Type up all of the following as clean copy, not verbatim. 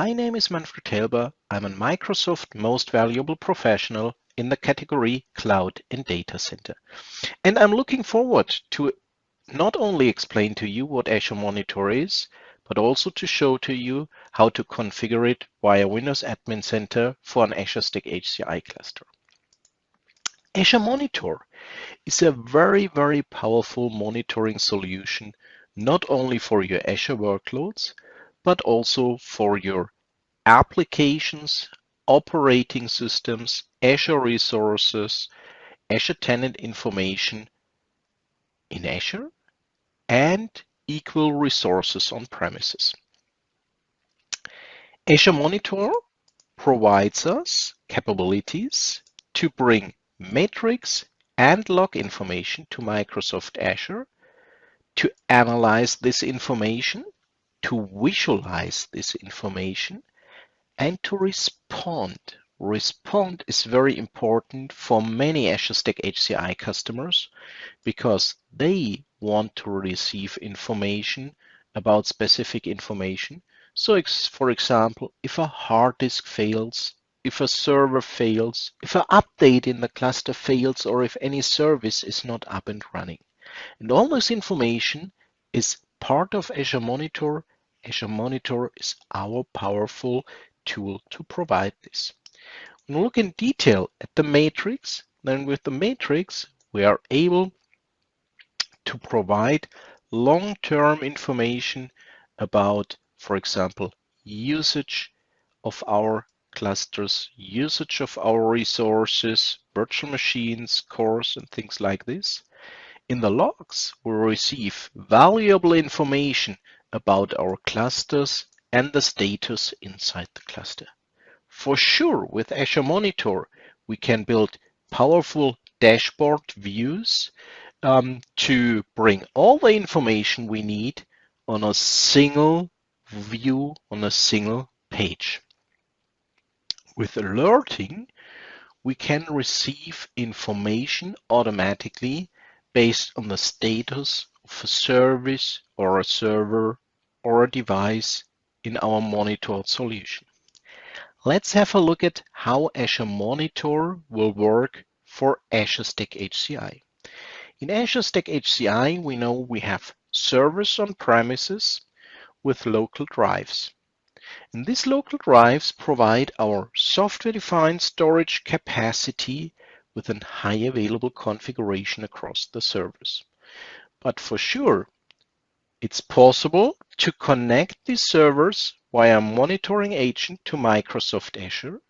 My name is Manfred Helber. I'm a Microsoft Most Valuable Professional in the category Cloud and Data Center. And I'm looking forward to not only explain to you what Azure Monitor is, but also to show to you how to configure it via Windows Admin Center for an Azure Stack HCI cluster. Azure Monitor is a very, very powerful monitoring solution, not only for your Azure workloads, but also for your applications, operating systems, Azure resources, Azure tenant information in Azure, and equal resources on premises. Azure Monitor provides us capabilities to bring metrics and log information to Microsoft Azure, to analyze this information, to visualize this information, and to respond. Respond is very important for many Azure Stack HCI customers because they want to receive information about specific information. So for example, if a hard disk fails, if a server fails, if an update in the cluster fails, or if any service is not up and running. And all this information is part of Azure Monitor. Azure Monitor is our powerful tool to provide this. When we look in detail at the matrix, then with the matrix, we are able to provide long-term information about, for example, usage of our clusters, usage of our resources, virtual machines, cores, and things like this. In the logs, we receive valuable information about our clusters and the status inside the cluster. For sure, with Azure Monitor, we can build powerful dashboard views to bring all the information we need on a single view, on a single page. With alerting, we can receive information automatically based on the status of a service or a server or a device in our monitored solution. Let's have a look at how Azure Monitor will work for Azure Stack HCI. In Azure Stack HCI, we know we have servers on premises with local drives. And these local drives provide our software-defined storage capacity with a high available configuration across the servers. But for sure, it's possible to connect these servers via a monitoring agent to Microsoft Azure.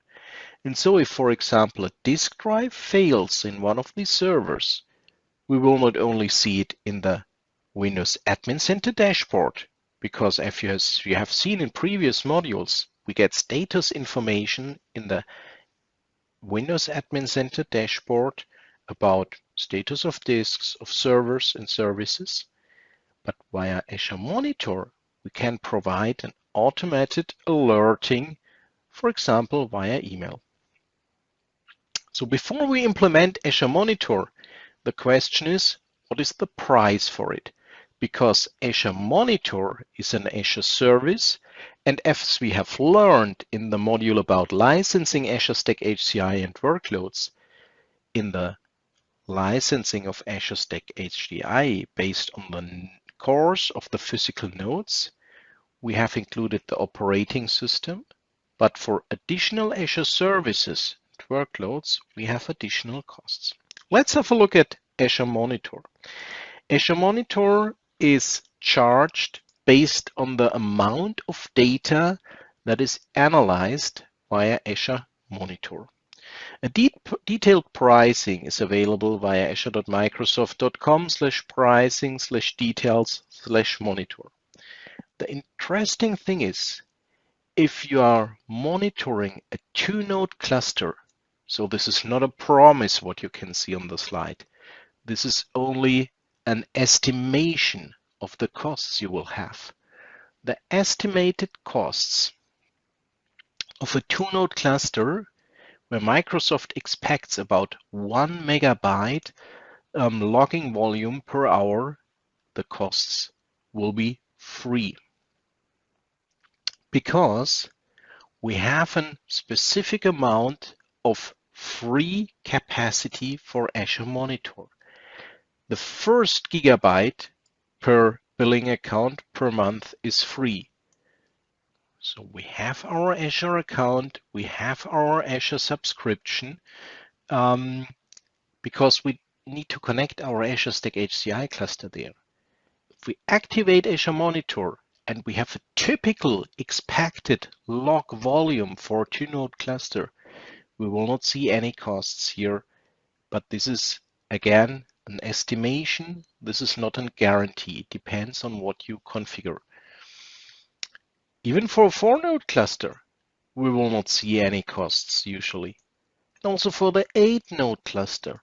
And so if, for example, a disk drive fails in one of these servers, we will not only see it in the Windows Admin Center dashboard, because as you have seen in previous modules, we get status information in the Windows Admin Center dashboard about status of disks, of servers and services. But via Azure Monitor, we can provide an automated alerting, for example, via email. So before we implement Azure Monitor, the question is, what is the price for it? Because Azure Monitor is an Azure service, and as we have learned in the module about licensing Azure Stack HCI and workloads, in the licensing of Azure Stack HCI based on the cores of the physical nodes, we have included the operating system, but for additional Azure services and workloads, we have additional costs. Let's have a look at Azure Monitor. Azure Monitor is charged based on the amount of data that is analyzed via Azure Monitor. A detailed pricing is available via azure.microsoft.com/pricing/details/monitor. The interesting thing is, if you are monitoring a 2-node cluster, so this is not a promise what you can see on the slide, this is only an estimation of the costs you will have. The estimated costs of a 2-node cluster, where Microsoft expects about 1 megabyte logging volume per hour, the costs will be free. Because we have a specific amount of free capacity for Azure Monitor. The first gigabyte per billing account per month is free. So we have our Azure account, we have our Azure subscription, because we need to connect our Azure Stack HCI cluster there. If we activate Azure Monitor and we have a typical expected log volume for a 2-node cluster, we will not see any costs here, but this is again an estimation. This is not a guarantee. It depends on what you configure. Even for a 4-node cluster, we will not see any costs usually. And also for the 8-node cluster.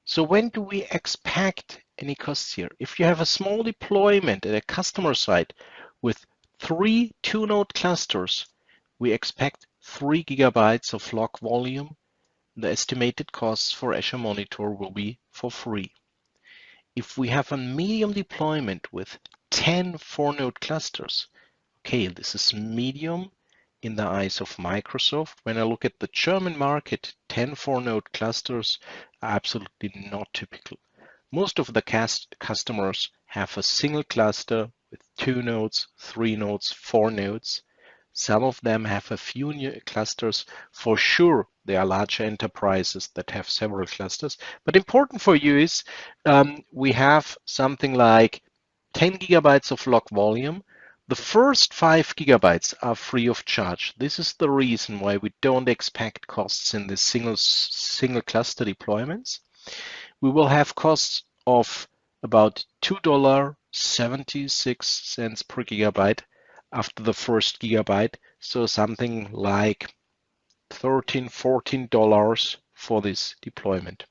So when do we expect any costs here? If you have a small deployment at a customer site with 3 2-node clusters, we expect 3 gigabytes of log volume. The estimated costs for Azure Monitor will be for free. If we have a medium deployment with 10 4-node clusters, okay, this is medium in the eyes of Microsoft. When I look at the German market, 10 4-node clusters are absolutely not typical. Most of the customers have a single cluster with 2 nodes, 3 nodes, 4 nodes. Some of them have a few new clusters. For sure, there are larger enterprises that have several clusters. But important for you is we have something like 10 gigabytes of log volume. The first 5 gigabytes are free of charge. This is the reason why we don't expect costs in the single cluster deployments. We will have costs of about $2.76 per gigabyte after the first gigabyte, so something like $13, $14 for this deployment.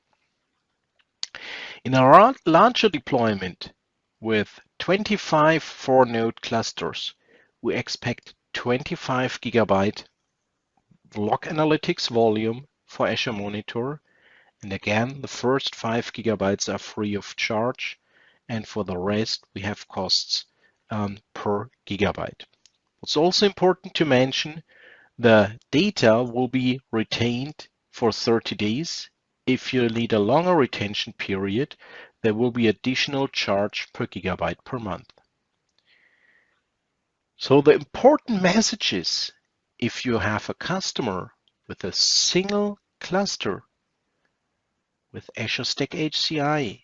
In a larger deployment with 25 4-node clusters, we expect 25 gigabyte log analytics volume for Azure Monitor. And again, the first 5 gigabytes are free of charge. And for the rest, we have costs per gigabyte. What's also important to mention, the data will be retained for 30 days. If you need a longer retention period, there will be additional charge per gigabyte per month. So the important message is, if you have a customer with a single cluster with Azure Stack HCI,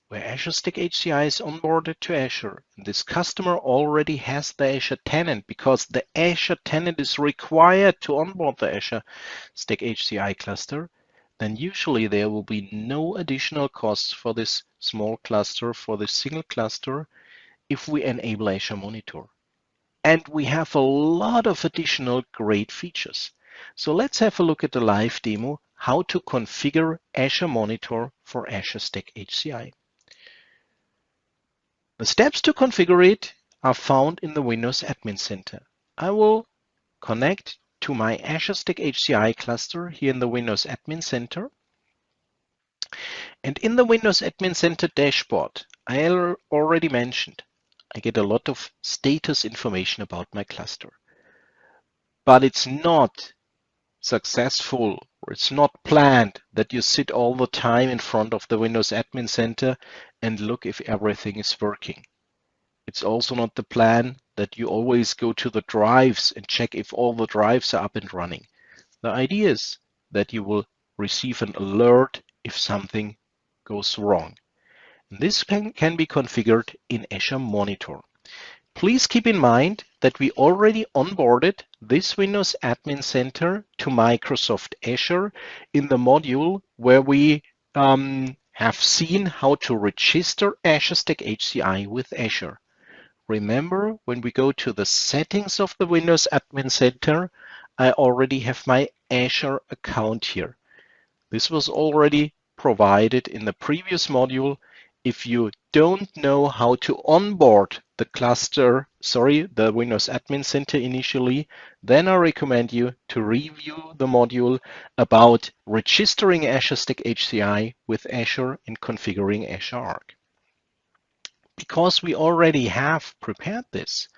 where Azure Stack HCI is onboarded to Azure, and this customer already has the Azure tenant because the Azure tenant is required to onboard the Azure Stack HCI cluster, then usually there will be no additional costs for this small cluster, for this single cluster, if we enable Azure Monitor. And we have a lot of additional great features. So let's have a look at the live demo, how to configure Azure Monitor for Azure Stack HCI. The steps to configure it are found in the Windows Admin Center. I will connect to my Azure Stack HCI cluster here in the Windows Admin Center. And in the Windows Admin Center dashboard, I already mentioned, I get a lot of status information about my cluster. But it's not successful, or it's not planned that you sit all the time in front of the Windows Admin Center and look if everything is working. It's also not the plan that you always go to the drives and check if all the drives are up and running. The idea is that you will receive an alert if something goes wrong. And this can be configured in Azure Monitor. Please keep in mind that we already onboarded this Windows Admin Center to Microsoft Azure in the module where we have seen how to register Azure Stack HCI with Azure. Remember, when we go to the settings of the Windows Admin Center, I already have my Azure account here. This was already provided in the previous module. If you don't know how to onboard the the Windows Admin Center initially, then I recommend you to review the module about registering Azure Stack HCI with Azure and configuring Azure Arc. Because we already have prepared this,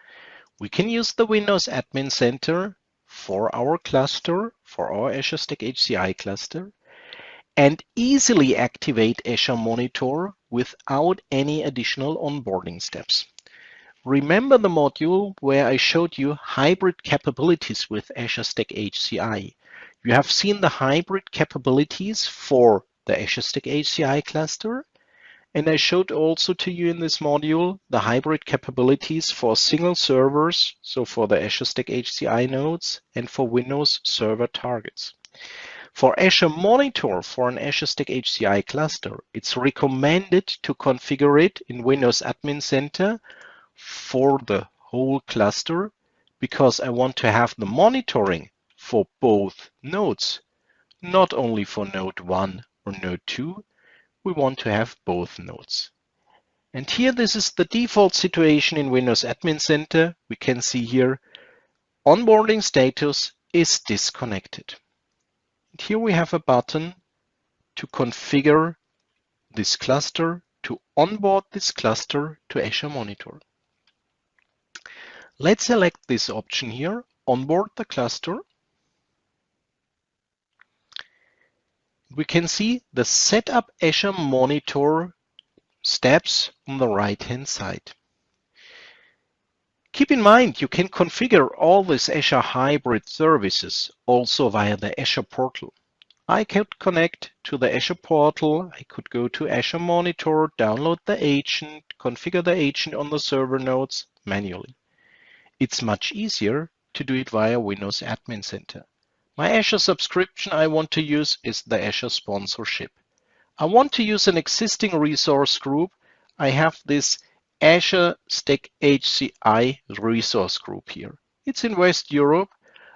we can use the Windows Admin Center for our cluster, for our Azure Stack HCI cluster, and easily activate Azure Monitor without any additional onboarding steps. Remember the module where I showed you hybrid capabilities with Azure Stack HCI. You have seen the hybrid capabilities for the Azure Stack HCI cluster, and I showed also to you in this module the hybrid capabilities for single servers, so for the Azure Stack HCI nodes and for Windows Server targets. For Azure Monitor for an Azure Stack HCI cluster, it's recommended to configure it in Windows Admin Center for the whole cluster because I want to have the monitoring for both nodes, not only for node 1 or node 2. We want to have both nodes. And here this is the default situation in Windows Admin Center. We can see here onboarding status is disconnected. And here we have a button to configure this cluster, to onboard this cluster to Azure Monitor. Let's select this option here, onboard the cluster. We can see the Setup Azure Monitor steps on the right-hand side. Keep in mind, you can configure all these Azure hybrid services also via the Azure Portal. I could connect to the Azure Portal. I could go to Azure Monitor, download the agent, configure the agent on the server nodes manually. It's much easier to do it via Windows Admin Center. My Azure subscription I want to use is the Azure Sponsorship. I want to use an existing resource group. I have this Azure Stack HCI resource group here. It's in West Europe.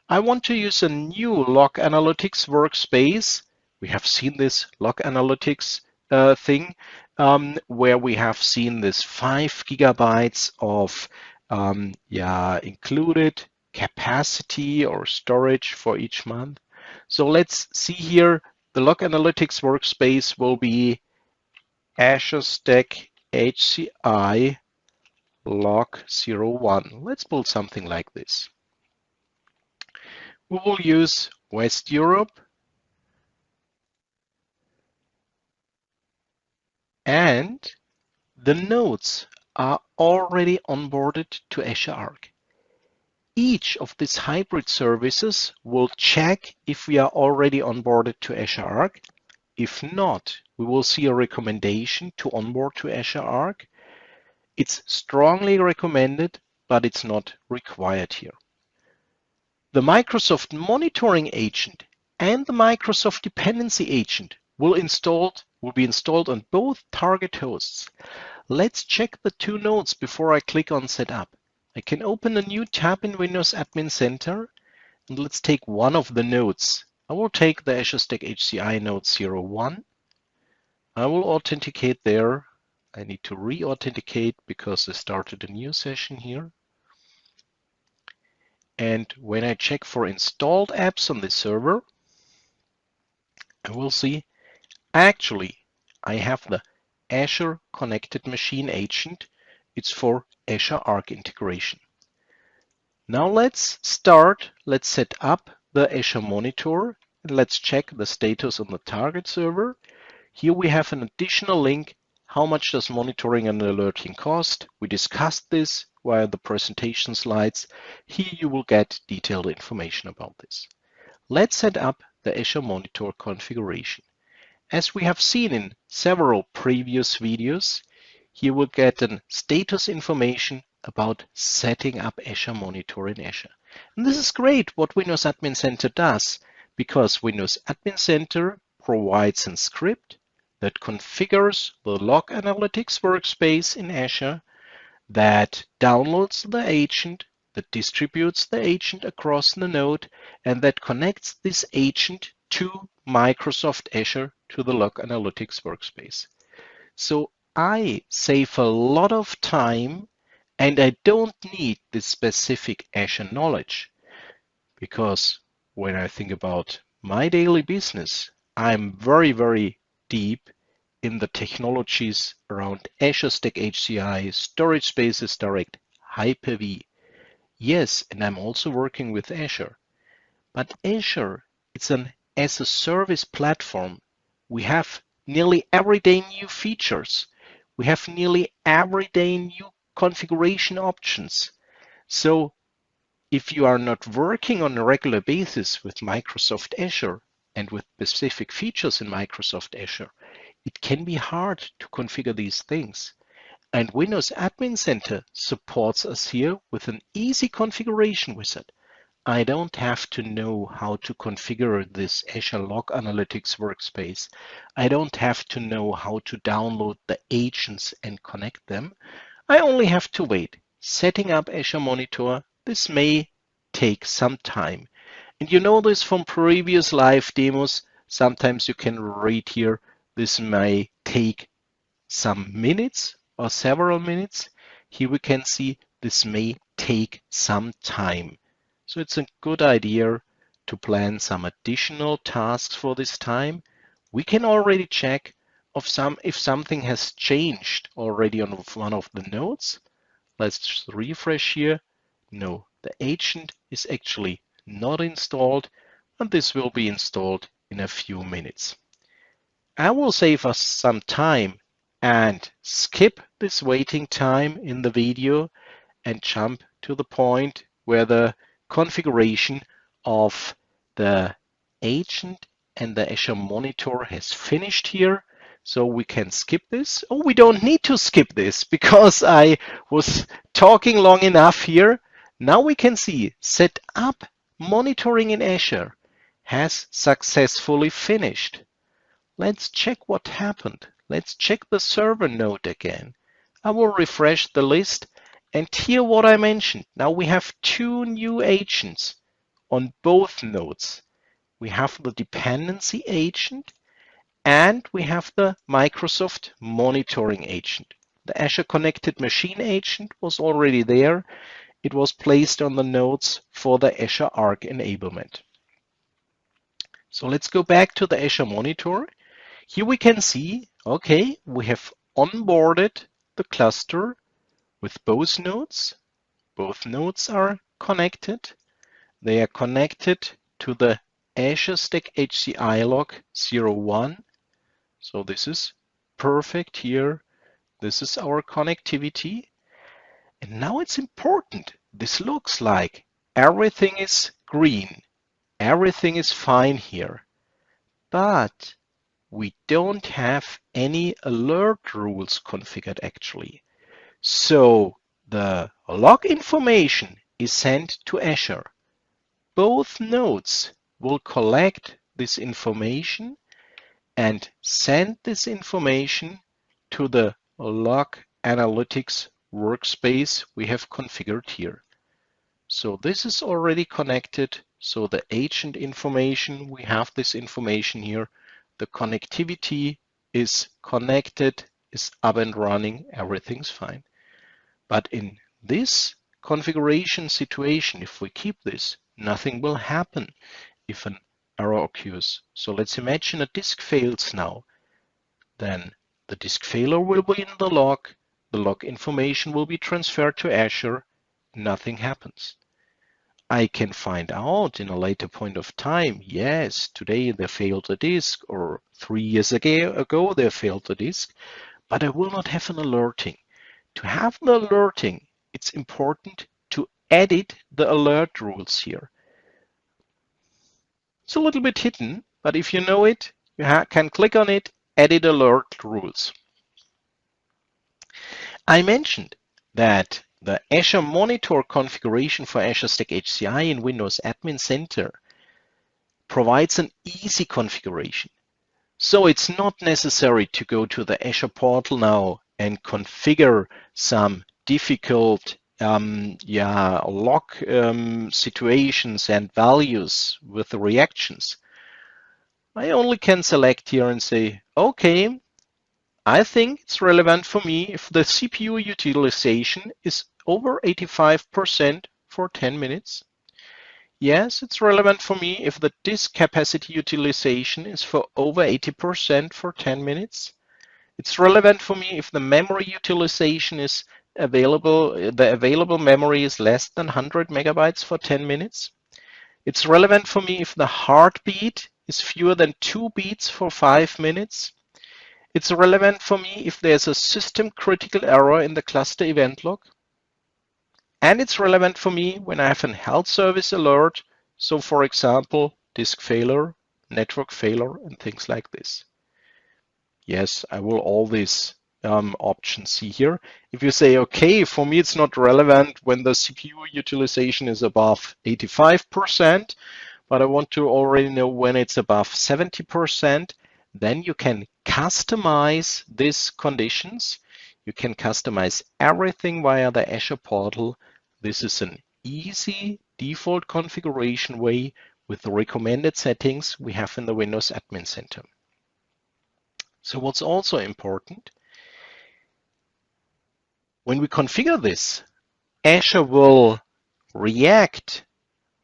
I want to use a new log analytics workspace. We have seen this log analytics thing where we have seen this 5 gigabytes of included capacity or storage for each month. So let's see here, the log analytics workspace will be Azure Stack HCI log 01. Let's build something like this. We will use West Europe and the nodes are already onboarded to Azure Arc. Each of these hybrid services will check if we are already onboarded to Azure Arc. If not, we will see a recommendation to onboard to Azure Arc. It's strongly recommended, but it's not required here. The Microsoft Monitoring Agent and the Microsoft Dependency Agent will be installed on both target hosts. Let's check the two nodes before I click on Setup. I can open a new tab in Windows Admin Center, and let's take one of the nodes. I will take the Azure Stack HCI node 01. I will authenticate there. I need to re-authenticate because I started a new session here. And when I check for installed apps on the server, I will see actually I have the Azure Connected Machine Agent. It's for Azure Arc integration. Now let's set up the Azure Monitor and let's check the status on the target server. Here we have an additional link. How much does monitoring and alerting cost? We discussed this via the presentation slides. Here you will get detailed information about this. Let's set up the Azure Monitor configuration. As we have seen in several previous videos, here we'll get a status information about setting up Azure Monitor in Azure. And this is great what Windows Admin Center does, because Windows Admin Center provides a script that configures the log analytics workspace in Azure, that downloads the agent, that distributes the agent across the node, and that connects this agent to Microsoft Azure to the log analytics workspace. So I save a lot of time and I don't need this specific Azure knowledge, because when I think about my daily business, I'm very, very deep in the technologies around Azure Stack HCI, Storage Spaces Direct, Hyper-V. Yes, and I'm also working with Azure. But Azure, it's an as a service platform. We have nearly everyday new features. We have nearly everyday new configuration options. So if you are not working on a regular basis with Microsoft Azure and with specific features in Microsoft Azure, it can be hard to configure these things. And Windows Admin Center supports us here with an easy configuration wizard. I don't have to know how to configure this Azure Log Analytics workspace. I don't have to know how to download the agents and connect them. I only have to wait. Setting up Azure Monitor, this may take some time. And you know this from previous live demos. Sometimes you can read here, this may take some minutes or several minutes. Here we can see this may take some time. So it's a good idea to plan some additional tasks for this time. We can already check if something has changed already on one of the nodes. Let's just refresh here. No, the agent is actually not installed, and this will be installed in a few minutes. I will save us some time and skip this waiting time in the video and jump to the point where the configuration of the agent and the Azure Monitor has finished here. So we can skip this. Oh, we don't need to skip this because I was talking long enough here. Now we can see set up monitoring in Azure has successfully finished. Let's check what happened. Let's check the server node again. I will refresh the list. And here what I mentioned, now we have two new agents on both nodes. We have the dependency agent and we have the Microsoft monitoring agent. The Azure Connected Machine agent was already there. It was placed on the nodes for the Azure Arc enablement. So let's go back to the Azure Monitor. Here we can see, okay, we have onboarded the cluster with both nodes. Both nodes are connected. They are connected to the Azure Stack HCI log 01. So this is perfect here. This is our connectivity. And now it's important. This looks like everything is green. Everything is fine here. But we don't have any alert rules configured actually. So the log information is sent to Azure. Both nodes will collect this information and send this information to the log analytics workspace we have configured here. So this is already connected. So the agent information, we have this information here. The connectivity is connected, is up and running, everything's fine. But in this configuration situation, if we keep this, nothing will happen if an error occurs. So let's imagine a disk fails now. Then the disk failure will be in the log information will be transferred to Azure, nothing happens. I can find out in a later point of time, yes, today there failed a disk, or 3 years ago there failed a disk, but I will not have an alerting. To have the alerting, it's important to edit the alert rules here. It's a little bit hidden, but if you know it, you can click on it, edit alert rules. I mentioned that the Azure Monitor configuration for Azure Stack HCI in Windows Admin Center provides an easy configuration. So it's not necessary to go to the Azure Portal now and configure some difficult log situations and values with the reactions. I only can select here and say, okay, I think it's relevant for me if the CPU utilization is over 85% for 10 minutes. Yes, it's relevant for me if the disk capacity utilization is for over 80% for 10 minutes. It's relevant for me if the memory utilization is available, the available memory is less than 100 megabytes for 10 minutes. It's relevant for me if the heartbeat is fewer than 2 beats for 5 minutes. It's relevant for me if there's a system critical error in the cluster event log. And it's relevant for me when I have a health service alert. So for example, disk failure, network failure, and things like this. Yes, I will all these options see here. If you say, okay, for me it's not relevant when the CPU utilization is above 85%, but I want to already know when it's above 70%, then you can customize these conditions. You can customize everything via the Azure Portal. This is an easy default configuration way with the recommended settings we have in the Windows Admin Center. So what's also important, when we configure this, Azure will react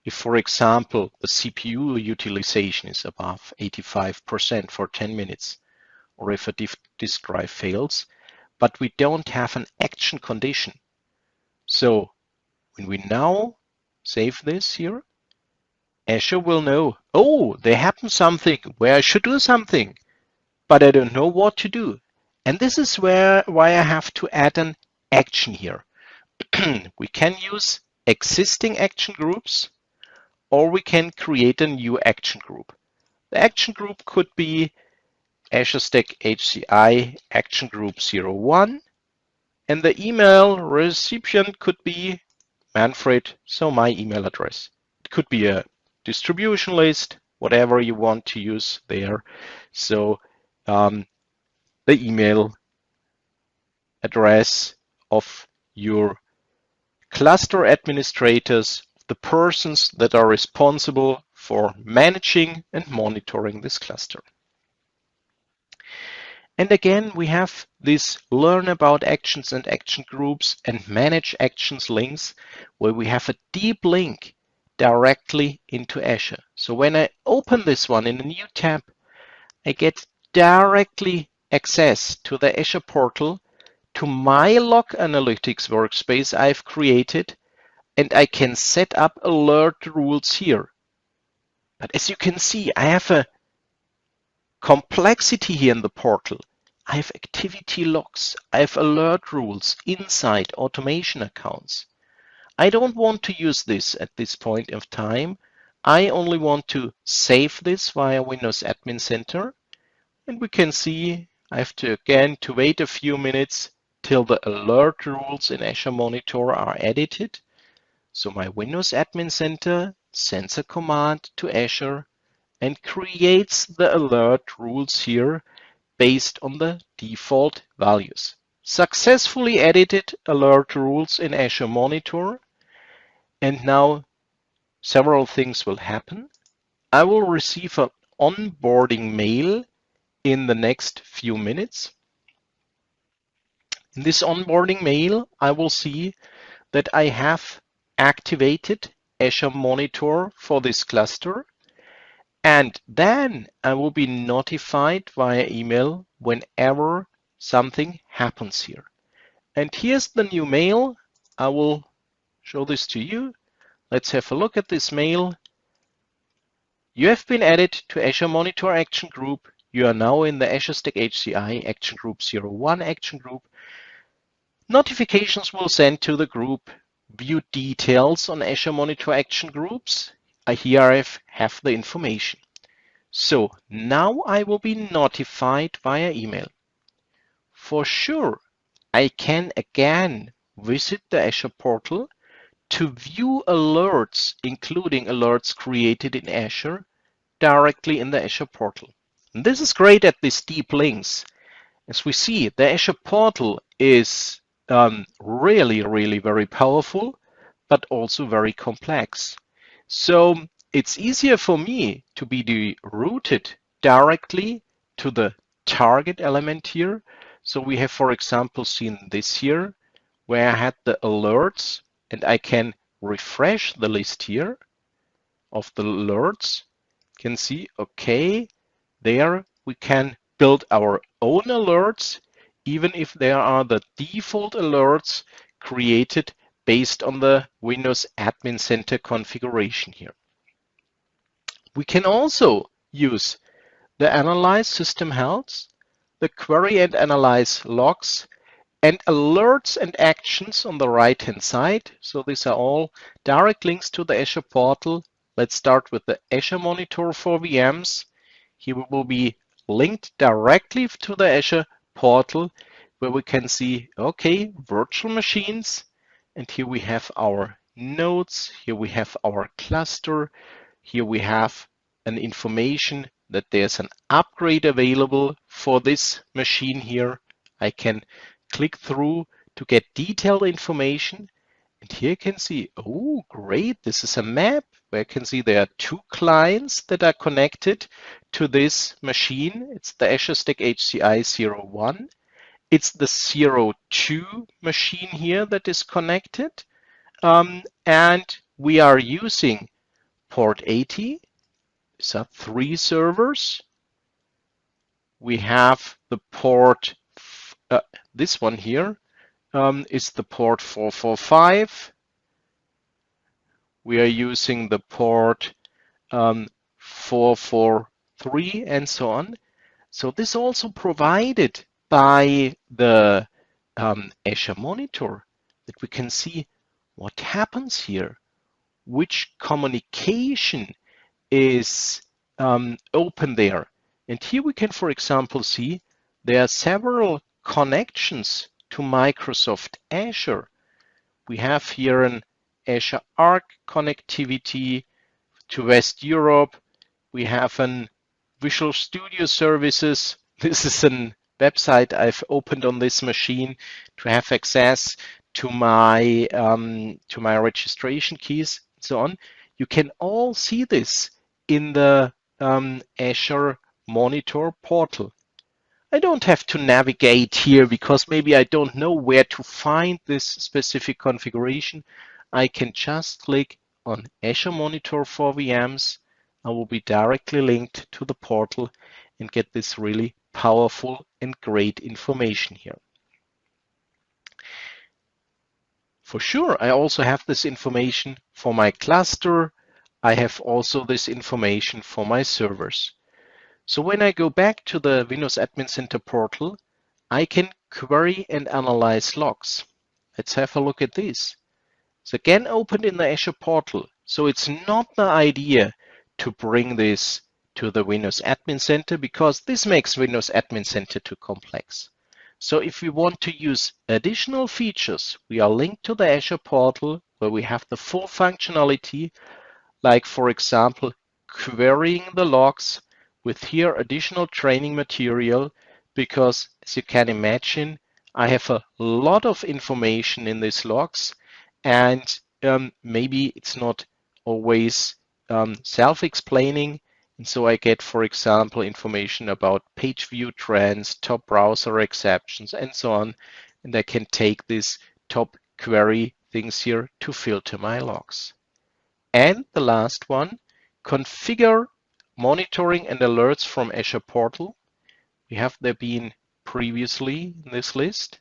if, for example, the CPU utilization is above 85% for 10 minutes, or if a disk drive fails, but we don't have an action condition. So when we now save this here, Azure will know, oh, there happened something where I should do something, but I don't know what to do. And this is why I have to add an action here. We can use existing action groups, or we can create a new action group. The action group could be Azure Stack HCI Action Group 01, and the email recipient could be Manfred, so my email address. It could be a distribution list, whatever you want to use there. So the email address of your cluster administrators, the persons that are responsible for managing and monitoring this cluster. And again, we have this learn about actions and action groups and manage actions links where we have a deep link directly into Azure. So when I open this one in a new tab, I get directly access to the Azure Portal, to my log analytics workspace I've created, and I can set up alert rules here. But as you can see, I have a complexity here in the portal. I have activity logs, I have alert rules inside automation accounts. I don't want to use this at this point of time. I only want to save this via Windows Admin Center. And we can see I have to again to wait a few minutes till the alert rules in Azure Monitor are edited. So my Windows Admin Center sends a command to Azure and creates the alert rules here based on the default values. Successfully edited alert rules in Azure Monitor. And now several things will happen. I will receive an onboarding mail in the next few minutes. In this onboarding mail, I will see that I have activated Azure Monitor for this cluster. And then I will be notified via email whenever something happens here. And here's the new mail. I will show this to you. Let's have a look at this mail. You have been added to Azure Monitor Action Group. You are now in the Azure Stack HCI Action Group 01 Action Group. Notifications will send to the group. View details on Azure Monitor Action Groups. Here I have the information. So now I will be notified via email. For sure, I can again visit the Azure Portal to view alerts, including alerts created in Azure, directly in the Azure Portal. And this is great at these deep links. As we see, the Azure Portal is really very powerful, but also very complex. So it's easier for me to be routed directly to the target element here. So we have, for example, seen this here, where I had the alerts, and I can refresh the list here of the alerts. You can see, okay, there we can build our own alerts, even if there are the default alerts created based on the Windows Admin Center configuration here. We can also use the Analyze System Health, the Query and Analyze Logs, and alerts and actions on the right-hand side. So these are all direct links to the Azure portal. Let's start with the Azure Monitor for VMs. Here we will be linked directly to the Azure portal where we can see, okay, virtual machines. And here we have our nodes. Here we have our cluster. Here we have an information that there's an upgrade available for this machine here. I can click through to get detailed information. And here you can see, oh, great, this is a map where I can see there are 2 clients that are connected to this machine. It's the Azure Stack HCI 01. It's the 02 machine here that is connected. And we are using port 80. These are 3 servers. We have the port, this one here is the port 445. We are using the port 443 and so on. So this also provided by the Azure Monitor that we can see what happens here, which communication is open there. And here we can, for example, see there are several connections to Microsoft Azure. We have here an Azure Arc connectivity to West Europe. We have an Visual Studio Services. This is a website I've opened on this machine to have access to my registration keys and so on. You can all see this in the Azure Monitor portal. I don't have to navigate here because maybe I don't know where to find this specific configuration. I can just click on Azure Monitor for VMs. I will be directly linked to the portal and get this really powerful and great information here. For sure, I also have this information for my cluster. I have also this information for my servers. So when I go back to the Windows Admin Center portal, I can query and analyze logs. Let's have a look at this. It's again opened in the Azure portal. So it's not the idea to bring this to the Windows Admin Center because this makes Windows Admin Center too complex. So if we want to use additional features, we are linked to the Azure portal where we have the full functionality, like for example, querying the logs with here additional training material, because as you can imagine, I have a lot of information in these logs and maybe it's not always self-explaining. And so I get, for example, information about page view trends, top browser exceptions, and so on. And I can take this top query things here to filter my logs. And the last one, configure monitoring and alerts from Azure Portal. We have there been previously in this list.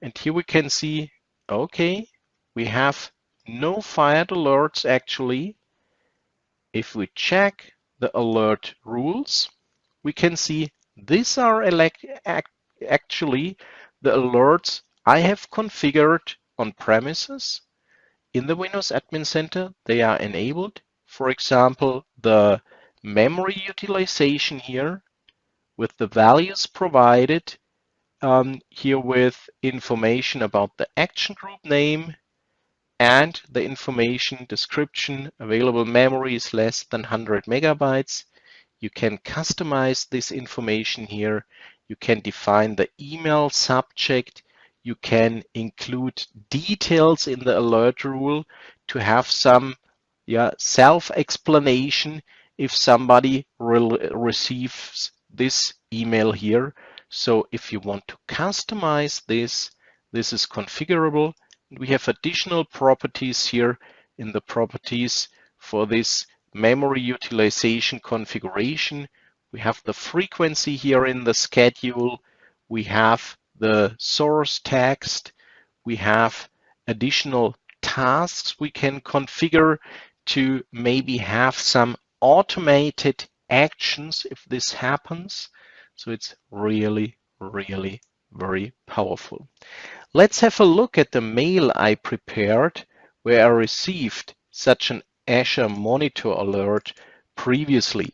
And here we can see, okay, we have no fired alerts actually. If we check the alert rules, we can see these are actually the alerts I have configured on premises. In the Windows Admin Center, they are enabled. For example, the memory utilization here with the values provided, here with information about the action group name and the information description. Available memory is less than 100 megabytes. You can customize this information here. You can define the email subject. You can include details in the alert rule to have some self-explanation if somebody receives this email here. So if you want to customize this, this is configurable. We have additional properties here in the properties for this memory utilization configuration. We have the frequency here in the schedule. We have the source text. We have additional tasks we can configure to maybe have some automated actions if this happens. So it's really, really very powerful. Let's have a look at the mail I prepared where I received such an Azure Monitor alert previously.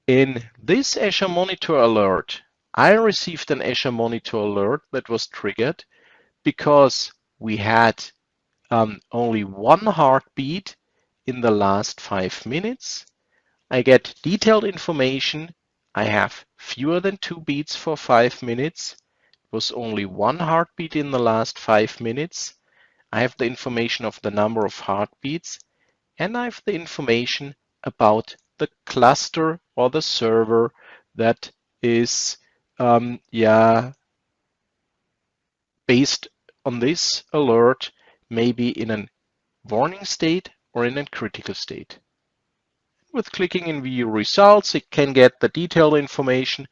In this Azure Monitor alert, I received an Azure Monitor alert that was triggered because we had only one heartbeat in the last 5 minutes. I get detailed information. I have fewer than 2 beats for 5 minutes. It was only one heartbeat in the last 5 minutes. I have the information of the number of heartbeats, and I have the information about the cluster or the server that is based on this alert, maybe in a warning state or in a critical state. With clicking in View Results, it can get the detailed information,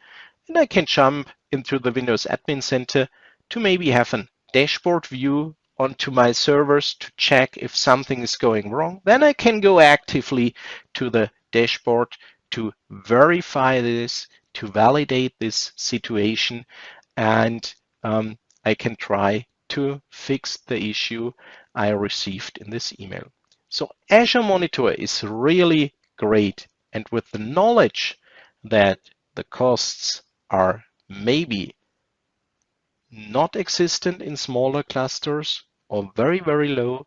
and I can jump into the Windows Admin Center to maybe have a dashboard view onto my servers to check if something is going wrong. Then I can go actively to the dashboard to verify this, to validate this situation, and I can try to fix the issue I received in this email. So Azure Monitor is really great. And with the knowledge that the costs are maybe not existent in smaller clusters or very, very low,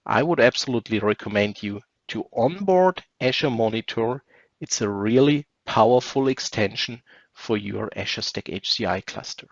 I would absolutely recommend you to onboard Azure Monitor. It's a really powerful extension for your Azure Stack HCI cluster.